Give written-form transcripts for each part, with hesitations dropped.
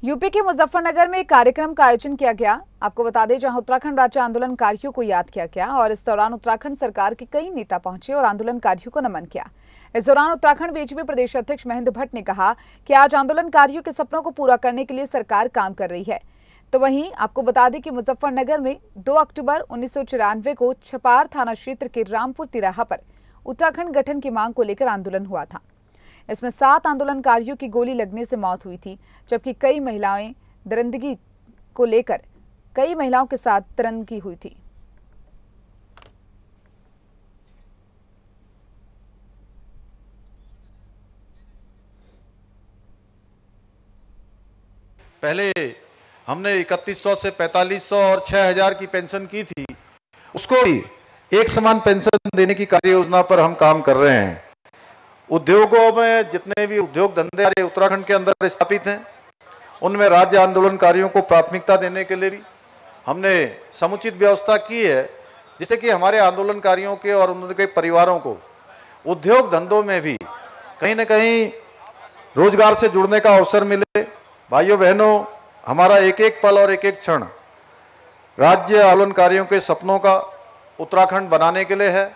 UP के मुजफ्फरनगर में एक कार्यक्रम का आयोजन किया गया। आपको बता दें, जहां उत्तराखंड राज्य आंदोलनकारियों को याद किया गया और इस दौरान उत्तराखंड सरकार के कई नेता पहुंचे और आंदोलनकारियों को नमन किया। इस दौरान उत्तराखंड बीजेपी प्रदेश अध्यक्ष महेंद्र भट्ट ने कहा कि आज आंदोलनकारियों के सपनों को पूरा करने के लिए सरकार काम कर रही है। तो वहीं आपको बता दें कि मुजफ्फरनगर में 2 अक्टूबर 1994 को छपार थाना क्षेत्र के रामपुर तिराहा पर उत्तराखंड गठन की मांग को लेकर आंदोलन हुआ था। इसमें 7 आंदोलनकारियों की गोली लगने से मौत हुई थी, जबकि कई महिलाएं दरिंदगी को लेकर कई महिलाओं के साथ दरिंदगी हुई थी। पहले हमने 3100 से 4500 और 6000 की पेंशन की थी, उसको भी एक समान पेंशन देने की कार्य योजना पर हम काम कर रहे हैं। उद्योगों में जितने भी उद्योग धंधे उत्तराखंड के अंदर स्थापित हैं, उनमें राज्य आंदोलनकारियों को प्राथमिकता देने के लिए भी हमने समुचित व्यवस्था की है, जिससे कि हमारे आंदोलनकारियों के और उनके परिवारों को उद्योग धंधों में भी कहीं न कहीं रोजगार से जुड़ने का अवसर मिले। भाइयों बहनों, हमारा एक एक पल और एक एक क्षण राज्य आंदोलनकारियों के सपनों का उत्तराखंड बनाने के लिए है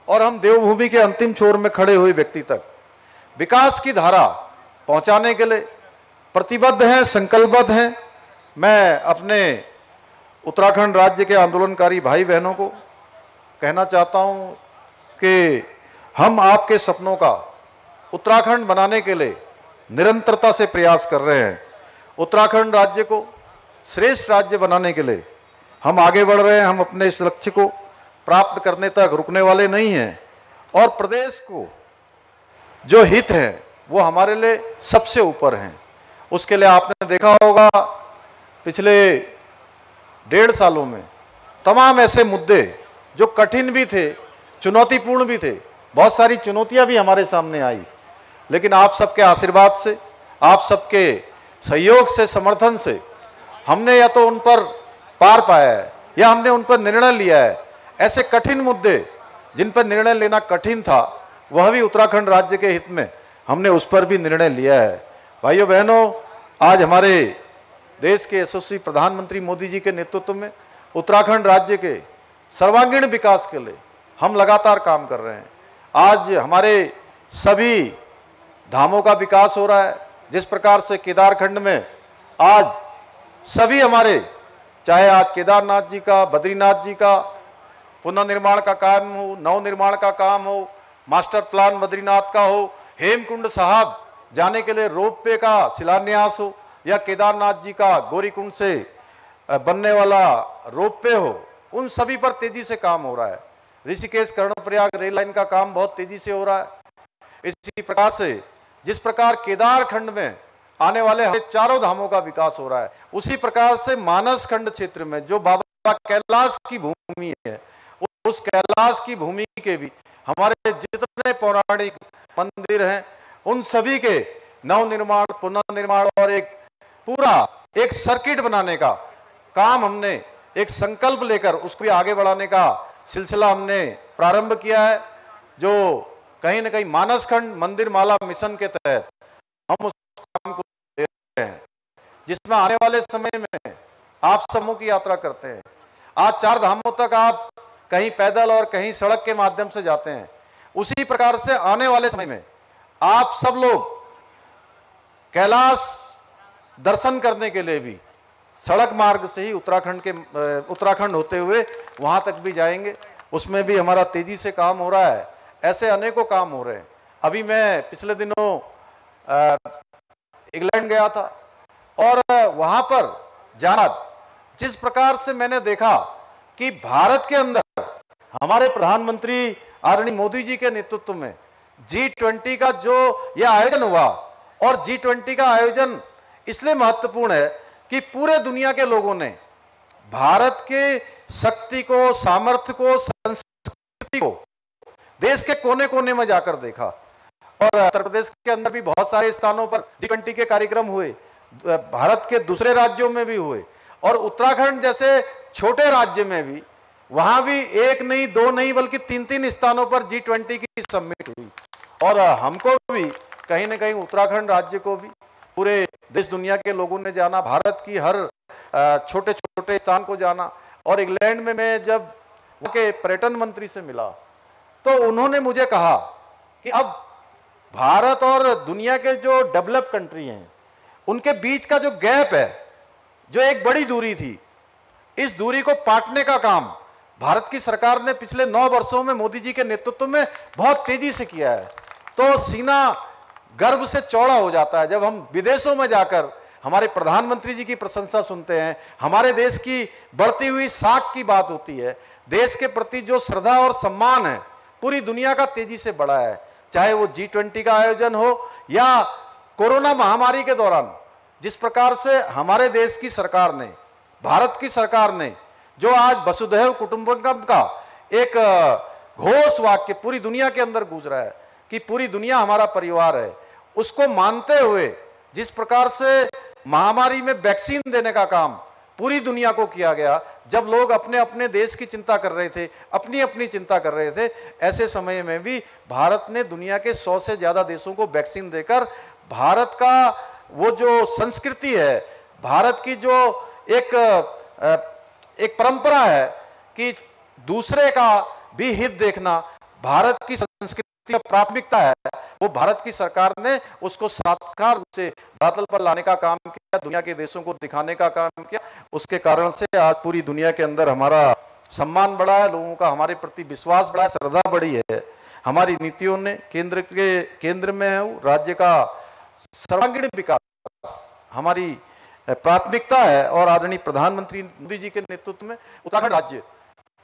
और हम देवभूमि के अंतिम छोर में खड़े हुए व्यक्ति तक विकास की धारा पहुंचाने के लिए प्रतिबद्ध हैं, संकल्पबद्ध हैं। मैं अपने उत्तराखंड राज्य के आंदोलनकारी भाई बहनों को कहना चाहता हूं कि हम आपके सपनों का उत्तराखंड बनाने के लिए निरंतरता से प्रयास कर रहे हैं। उत्तराखंड राज्य को श्रेष्ठ राज्य बनाने के लिए हम आगे बढ़ रहे हैं। हम अपने इस लक्ष्य को प्राप्त करने तक रुकने वाले नहीं हैं और प्रदेश को जो हित है वो हमारे लिए सबसे ऊपर हैं। उसके लिए आपने देखा होगा पिछले 1.5 सालों में तमाम ऐसे मुद्दे जो कठिन भी थे, चुनौतीपूर्ण भी थे, बहुत सारी चुनौतियां भी हमारे सामने आई, लेकिन आप सबके आशीर्वाद से, आप सबके सहयोग से, समर्थन से हमने या तो उन पर पार पाया है या हमने उन पर निर्णय लिया है। ऐसे कठिन मुद्दे जिन पर निर्णय लेना कठिन था, वह भी उत्तराखंड राज्य के हित में हमने उस पर भी निर्णय लिया है। भाइयों बहनों, आज हमारे देश के यशस्वी प्रधानमंत्री मोदी जी के नेतृत्व में उत्तराखंड राज्य के सर्वांगीण विकास के लिए हम लगातार काम कर रहे हैं। आज हमारे सभी धामों का विकास हो रहा है। जिस प्रकार से केदारखंड में आज सभी हमारे, चाहे आज केदारनाथ जी का, बद्रीनाथ जी का पुनर्निर्माण का काम हो, नवनिर्माण का काम हो, मास्टर प्लान बद्रीनाथ का हो, हेमकुंड साहब जाने के लिए रोपवे का शिलान्यास हो, या केदारनाथ जी का गौरीकुंड से बनने वाला रोपवे हो, उन सभी पर तेजी से काम हो रहा है। ऋषिकेश कर्णप्रयाग रेल लाइन का काम बहुत तेजी से हो रहा है। इसी प्रकार से जिस प्रकार केदारखंड में आने वाले चारों धामों का विकास हो रहा है, उसी प्रकार से मानस खंड क्षेत्र में जो बाबा कैलाश की भूमि है, उस कैलाश की भूमि के भी हमारे जितने पौराणिक मंदिर हैं, उन सभी के नवनिर्माण, पुनर्निर्माण और एक पूरा एक सर्किट बनाने का काम हमने एक संकल्प लेकर उसको भी आगे बढ़ाने का सिलसिला हमने प्रारंभ किया है, जो कहीं न कहीं मानसखंड मंदिर माला मिशन के तहत हम उस काम को ले रहे हैं, जिसमें आने वाले समय में आप समूह की यात्रा करते हैं। आज 4 धामों तक आप कहीं पैदल और कहीं सड़क के माध्यम से जाते हैं। उसी प्रकार से आने वाले समय में आप सब लोग कैलाश दर्शन करने के लिए भी सड़क मार्ग से ही उत्तराखंड होते हुए वहां तक भी जाएंगे। उसमें भी हमारा तेजी से काम हो रहा है। ऐसे अनेकों काम हो रहे हैं। अभी मैं पिछले दिनों इंग्लैंड गया था और वहां पर जाना, जिस प्रकार से मैंने देखा कि भारत के अंदर हमारे प्रधानमंत्री आदरणीय मोदी जी के नेतृत्व में G20 का जो यह आयोजन हुआ, और G20 का आयोजन इसलिए महत्वपूर्ण है कि पूरे दुनिया के लोगों ने भारत के शक्ति को, सामर्थ्य को, संस्कृति को देश के कोने कोने में जाकर देखा। और उत्तर प्रदेश के अंदर भी बहुत सारे स्थानों पर G20 के कार्यक्रम हुए, भारत के दूसरे राज्यों में भी हुए, और उत्तराखंड जैसे छोटे राज्य में भी, वहां भी 1 नहीं 2 नहीं बल्कि 3-3 स्थानों पर G20 की समिट हुई। और हमको भी कहीं न कहीं उत्तराखंड राज्य को भी पूरे देश दुनिया के लोगों ने जाना, भारत की हर छोटे छोटे स्थान को जाना। और इंग्लैंड में मैं जब वहां के पर्यटन मंत्री से मिला तो उन्होंने मुझे कहा कि अब भारत और दुनिया के जो डेवलप कंट्री हैं उनके बीच का जो गैप है, जो एक बड़ी दूरी थी, इस दूरी को पाटने का काम भारत की सरकार ने पिछले 9 वर्षों में मोदी जी के नेतृत्व में बहुत तेजी से किया है। तो सीना गर्व से चौड़ा हो जाता है जब हम विदेशों में जाकर हमारे प्रधानमंत्री जी की प्रशंसा सुनते हैं, हमारे देश की बढ़ती हुई साख की बात होती है। देश के प्रति जो श्रद्धा और सम्मान है पूरी दुनिया का तेजी से बढ़ा है, चाहे वो G20 का आयोजन हो या कोरोना महामारी के दौरान जिस प्रकार से हमारे देश की सरकार ने, भारत की सरकार ने जो आज वसुधैव कुटुंबकम का एक घोष वाक्य पूरी दुनिया के अंदर गूंज रहा है कि पूरी दुनिया हमारा परिवार है, उसको मानते हुए जिस प्रकार से महामारी में वैक्सीन देने का काम पूरी दुनिया को किया गया, जब लोग अपने अपने देश की चिंता कर रहे थे, अपनी अपनी चिंता कर रहे थे, ऐसे समय में भी भारत ने दुनिया के 100 से ज्यादा देशों को वैक्सीन देकर भारत का वो जो संस्कृति है, भारत की जो एक परंपरा है कि दूसरे का भी हित देखना, भारत की संस्कृति का प्राथमिकता है, वो भारत की सरकार ने उसको साकार रूप से धरातल पर लाने का काम किया, दुनिया के देशों को दिखाने का काम किया। उसके कारण से आज पूरी दुनिया के अंदर हमारा सम्मान बढ़ा है, लोगों का हमारे प्रति विश्वास बढ़ा है, श्रद्धा बढ़ी है। हमारी नीतियों ने केंद्र में है, राज्य का सर्वांगीण विकास हमारी प्राथमिकता है और आदरणीय प्रधानमंत्री मोदी जी के नेतृत्व में उत्तराखंड राज्य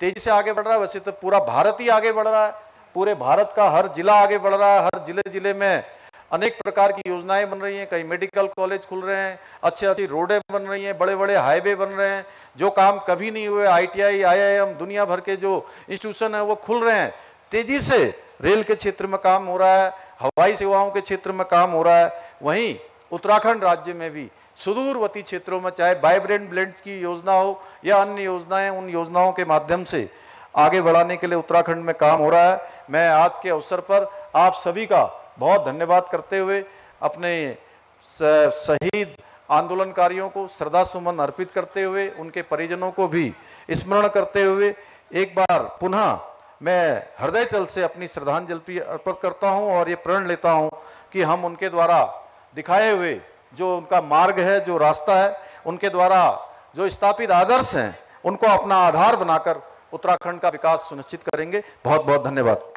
तेजी से आगे बढ़ रहा है। वैसे तो पूरा भारत ही आगे बढ़ रहा है, पूरे भारत का हर जिला आगे बढ़ रहा है, हर जिले में अनेक प्रकार की योजनाएं बन रही हैं, कई मेडिकल कॉलेज खुल रहे हैं, अच्छी रोडें बन रही हैं, बड़े बड़े हाईवे बन रहे हैं, जो काम कभी नहीं हुए, ITI IIM दुनिया भर के जो इंस्टीट्यूशन है वो खुल रहे हैं। तेजी से रेल के क्षेत्र में काम हो रहा है, हवाई सेवाओं के क्षेत्र में काम हो रहा है। वहीं उत्तराखंड राज्य में भी सुदूरवर्ती क्षेत्रों में चाहे वाइब्रेंट ब्लेंड्स की योजना हो या अन्य योजनाएं, उन योजनाओं के माध्यम से आगे बढ़ाने के लिए उत्तराखंड में काम हो रहा है। मैं आज के अवसर पर आप सभी का बहुत धन्यवाद करते हुए अपने शहीद आंदोलनकारियों को श्रद्धा सुमन अर्पित करते हुए उनके परिजनों को भी स्मरण करते हुए एक बार पुनः मैं हृदय तल से अपनी श्रद्धांजलि अर्पित करता हूं और ये प्रण लेता हूं कि हम उनके द्वारा दिखाए हुए जो उनका मार्ग है, जो रास्ता है, उनके द्वारा जो स्थापित आदर्श हैं, उनको अपना आधार बनाकर उत्तराखंड का विकास सुनिश्चित करेंगे। बहुत बहुत धन्यवाद।